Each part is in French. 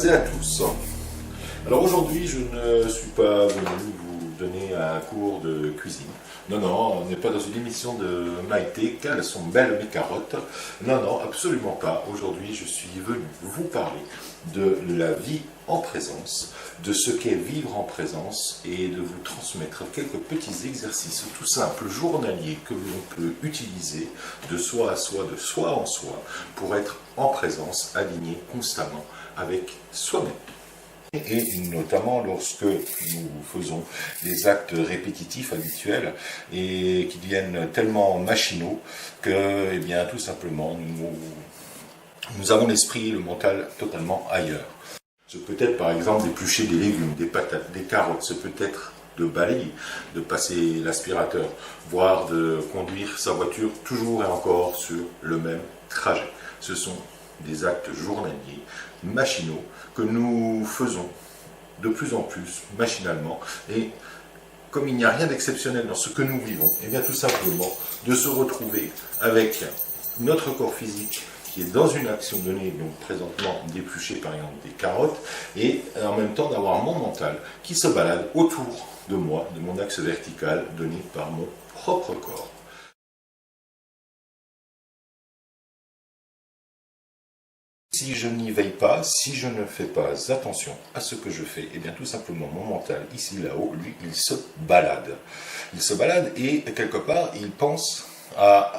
et à tous. Alors aujourd'hui, je ne suis pas venu vous donner un cours de cuisine. Non, on n'est pas dans une émission de Maïté, qu'elles sont belles mes carottes. Non, absolument pas. Aujourd'hui, je suis venu vous parler de la vie en présence, de ce qu'est vivre en présence et de vous transmettre quelques petits exercices tout simples, journaliers, que l'on peut utiliser de soi à soi, de soi en soi, pour être en présence, aligné constamment avec soi-même. Et notamment lorsque nous faisons des actes répétitifs habituels et qui deviennent tellement machinaux que, tout simplement, nous avons l'esprit et le mental totalement ailleurs. Ce peut être par exemple d'éplucher des légumes, des patates, des carottes, ce peut être de balayer, de passer l'aspirateur, voire de conduire sa voiture toujours et encore sur le même trajet. Ce sont des actes journaliers, machinaux, que nous faisons de plus en plus machinalement. Et comme il n'y a rien d'exceptionnel dans ce que nous vivons, tout simplement de se retrouver avec notre corps physique qui est dans une action donnée, donc présentement d'éplucher par exemple des carottes, et en même temps d'avoir mon mental qui se balade autour de moi, de mon axe vertical donné par mon propre corps. Si je n'y veille pas, si je ne fais pas attention à ce que je fais, tout simplement mon mental, ici là-haut, lui, il se balade. Il se balade et quelque part, il pense à,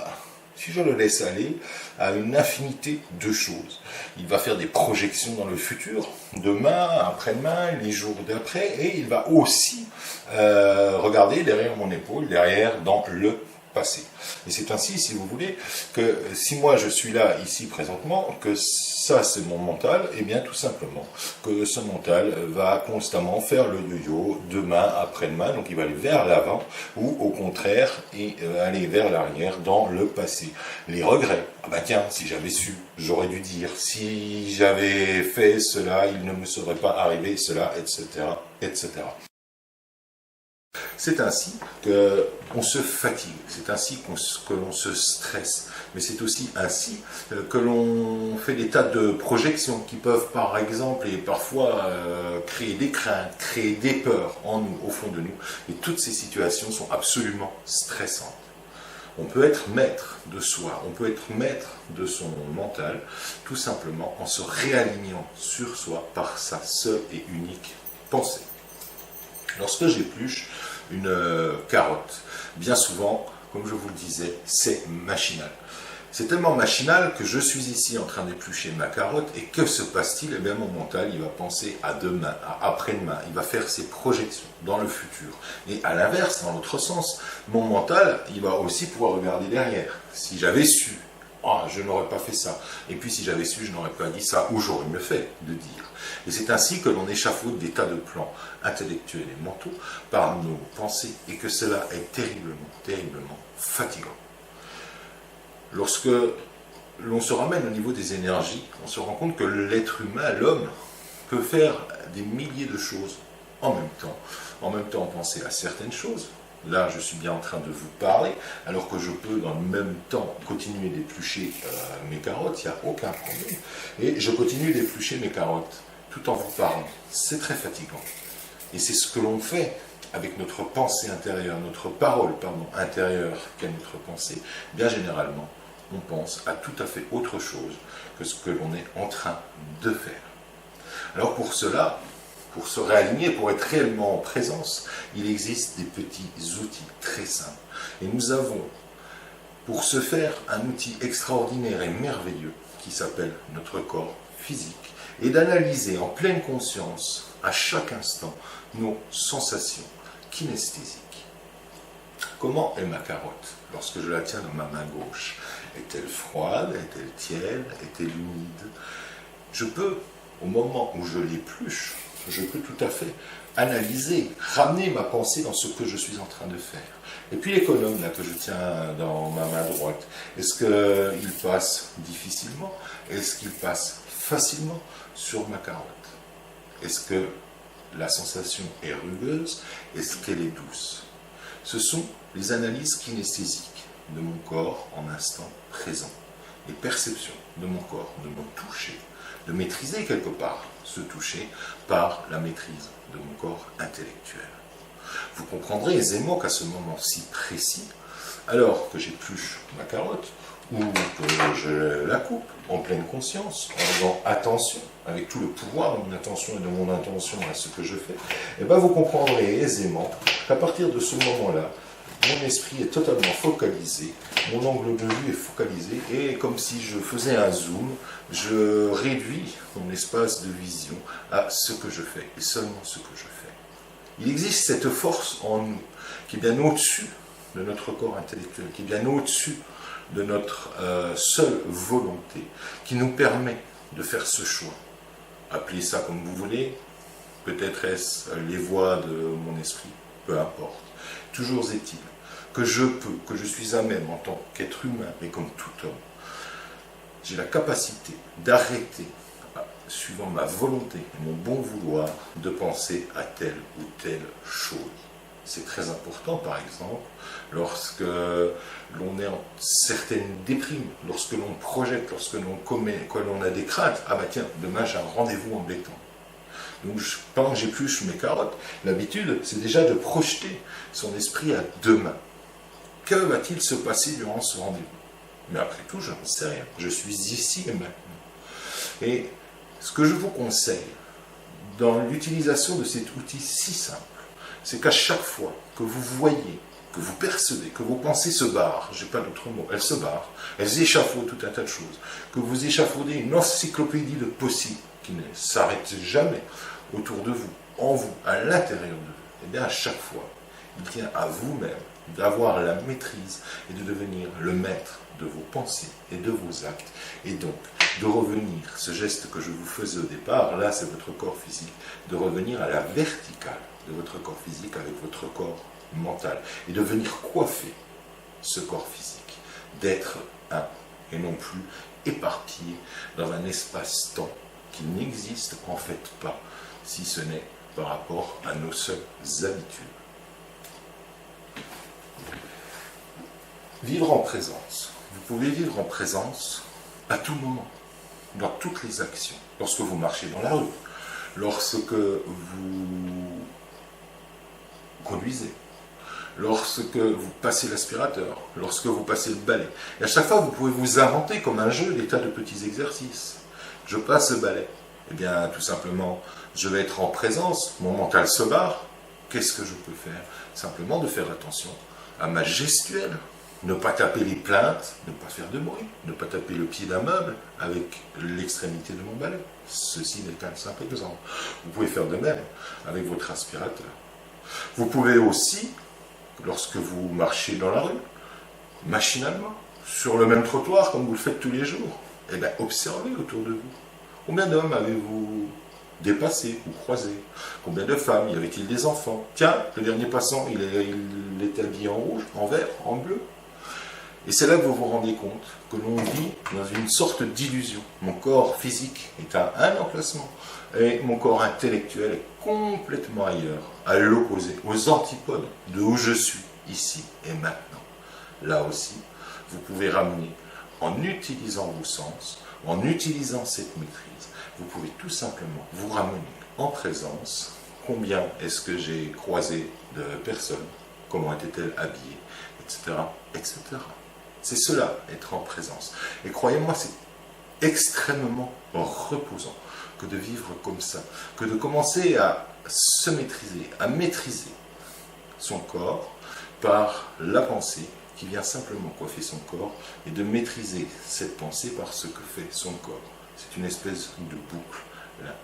si je le laisse aller, à une infinité de choses. Il va faire des projections dans le futur, demain, après-demain, les jours d'après, et il va aussi regarder derrière mon épaule, derrière dans le passé. Et c'est ainsi, si vous voulez, que si moi je suis là, ici, présentement, que ça c'est mon mental, tout simplement, que ce mental va constamment faire le yo-yo demain, après-demain, donc il va aller vers l'avant, ou au contraire, aller vers l'arrière, dans le passé. Les regrets, tiens, si j'avais su, j'aurais dû dire, si j'avais fait cela, il ne me serait pas arrivé cela, etc., etc. C'est ainsi qu'on se fatigue, c'est ainsi que l'on se stresse, mais c'est aussi ainsi que l'on fait des tas de projections qui peuvent par exemple et parfois créer des craintes, créer des peurs en nous, au fond de nous, et toutes ces situations sont absolument stressantes. On peut être maître de soi, on peut être maître de son mental, tout simplement en se réalignant sur soi par sa seule et unique pensée. Lorsque j'épluche une carotte, bien souvent, comme je vous le disais, c'est machinal. C'est tellement machinal que je suis ici en train d'éplucher ma carotte et que se passe-t-il ? Mon mental, il va penser à demain, à après-demain, il va faire ses projections dans le futur. Et à l'inverse, dans l'autre sens, mon mental, il va aussi pouvoir regarder derrière. Si j'avais su, je n'aurais pas fait ça. Et puis si j'avais su, je n'aurais pas dit ça, ou j'aurais mieux fait de dire. Et c'est ainsi que l'on échafaude des tas de plans intellectuels et mentaux par nos pensées et que cela est terriblement fatigant. Lorsque l'on se ramène au niveau des énergies, on se rend compte que l'être humain, l'homme, peut faire des milliers de choses en même temps. En même temps penser à certaines choses. Là, je suis bien en train de vous parler, alors que je peux dans le même temps continuer d'éplucher mes carottes, il n'y a aucun problème. Et je continue d'éplucher mes carottes tout en vous parlant. C'est très fatigant. Et c'est ce que l'on fait avec notre pensée intérieure, notre parole intérieure qu'est notre pensée. Bien généralement, on pense à tout à fait autre chose que ce que l'on est en train de faire. Alors pour cela, pour se réaligner, pour être réellement en présence, il existe des petits outils très simples. Et nous avons, pour ce faire, un outil extraordinaire et merveilleux qui s'appelle notre corps physique et d'analyser en pleine conscience, à chaque instant, nos sensations kinesthésiques. Comment est ma carotte lorsque je la tiens dans ma main gauche ? Est-elle froide ? Est-elle tiède ? Est-elle humide ? Je peux, au moment où je l'épluche, je peux tout à fait analyser, ramener ma pensée dans ce que je suis en train de faire. Et puis les colonnes là, que je tiens dans ma main droite, est-ce qu'ils passent difficilement ? Est-ce qu'ils passent facilement sur ma carotte ? Est-ce que la sensation est rugueuse ? Est-ce qu'elle est douce ? Ce sont les analyses kinesthésiques de mon corps en instant présent. Les perceptions de mon corps, de mon toucher, de maîtriser quelque part ce toucher par la maîtrise de mon corps intellectuel. Vous comprendrez aisément qu'à ce moment si précis, alors que j'épluche ma carotte, ou que je la coupe en pleine conscience, en faisant attention, avec tout le pouvoir de mon attention et de mon intention à ce que je fais, et bien vous comprendrez aisément qu'à partir de ce moment-là, mon esprit est totalement focalisé, mon angle de vue est focalisé, et comme si je faisais un zoom, je réduis mon espace de vision à ce que je fais, et seulement ce que je fais. Il existe cette force en nous, qui est bien au-dessus de notre corps intellectuel, qui est bien au-dessus de notre seule volonté, qui nous permet de faire ce choix. Appelez ça comme vous voulez, peut-être est-ce les voies de mon esprit, peu importe. Toujours est-il que je peux, que je suis à même en tant qu'être humain, et comme tout homme, j'ai la capacité d'arrêter, suivant ma volonté et mon bon vouloir, de penser à telle ou telle chose. C'est très important, par exemple, lorsque l'on est en certaines déprimes, lorsque l'on projette, lorsque l'on a des craintes. Ah bah tiens, demain j'ai un rendez-vous embêtant. Donc pendant que j'épluche mes carottes, l'habitude, c'est déjà de projeter son esprit à demain. Que va-t-il se passer durant ce rendez-vous? Mais après tout, je n'en sais rien. Je suis ici et maintenant. Et ce que je vous conseille, dans l'utilisation de cet outil si simple, c'est qu'à chaque fois que vous voyez, que vous percevez, que vos pensées se barrent, je n'ai pas d'autre mot, elles se barrent, elles échafaudent tout un tas de choses, que vous échafaudez une encyclopédie de possibles qui ne s'arrête jamais autour de vous, en vous, à l'intérieur de vous, et bien à chaque fois, il tient à vous-même d'avoir la maîtrise et de devenir le maître de vos pensées et de vos actes, et donc de revenir, ce geste que je vous faisais au départ, là c'est votre corps physique, de revenir à la verticale de votre corps physique avec votre corps mental, et de venir coiffer ce corps physique, d'être un, et non plus éparpillé dans un espace-temps qui n'existe en fait pas, si ce n'est par rapport à nos seules habitudes. Vivre en présence. Vous pouvez vivre en présence à tout moment, dans toutes les actions. Lorsque vous marchez dans la rue, lorsque vous conduisez, lorsque vous passez l'aspirateur, lorsque vous passez le balai. Et à chaque fois, vous pouvez vous inventer comme un jeu des tas de petits exercices. Je passe le balai. Eh bien, tout simplement, je vais être en présence, mon mental se barre. Qu'est-ce que je peux faire? Simplement de faire attention à ma gestuelle. Ne pas taper les plaintes, ne pas faire de bruit, ne pas taper le pied d'un meuble avec l'extrémité de mon balai. Ceci n'est qu'un simple exemple. Vous pouvez faire de même avec votre aspirateur. Vous pouvez aussi, lorsque vous marchez dans la rue, machinalement, sur le même trottoir comme vous le faites tous les jours, eh bien, observez autour de vous. Combien d'hommes avez-vous dépassé ou croisé? Combien de femmes? Y avait-il des enfants? Tiens, le dernier passant, il est habillé en rouge, en vert, en bleu. Et c'est là que vous vous rendez compte que l'on vit dans une sorte d'illusion. Mon corps physique est à un emplacement et mon corps intellectuel est complètement ailleurs, à l'opposé, aux antipodes de où je suis, ici et maintenant. Là aussi, vous pouvez ramener, en utilisant vos sens, en utilisant cette maîtrise, vous pouvez tout simplement vous ramener en présence. Combien est-ce que j'ai croisé de personnes? Comment étaient-elles habillées? Etc. etc. C'est cela, être en présence. Et croyez-moi, c'est extrêmement reposant que de vivre comme ça, que de commencer à se maîtriser, à maîtriser son corps par la pensée qui vient simplement coiffer son corps et de maîtriser cette pensée par ce que fait son corps. C'est une espèce de boucle, là,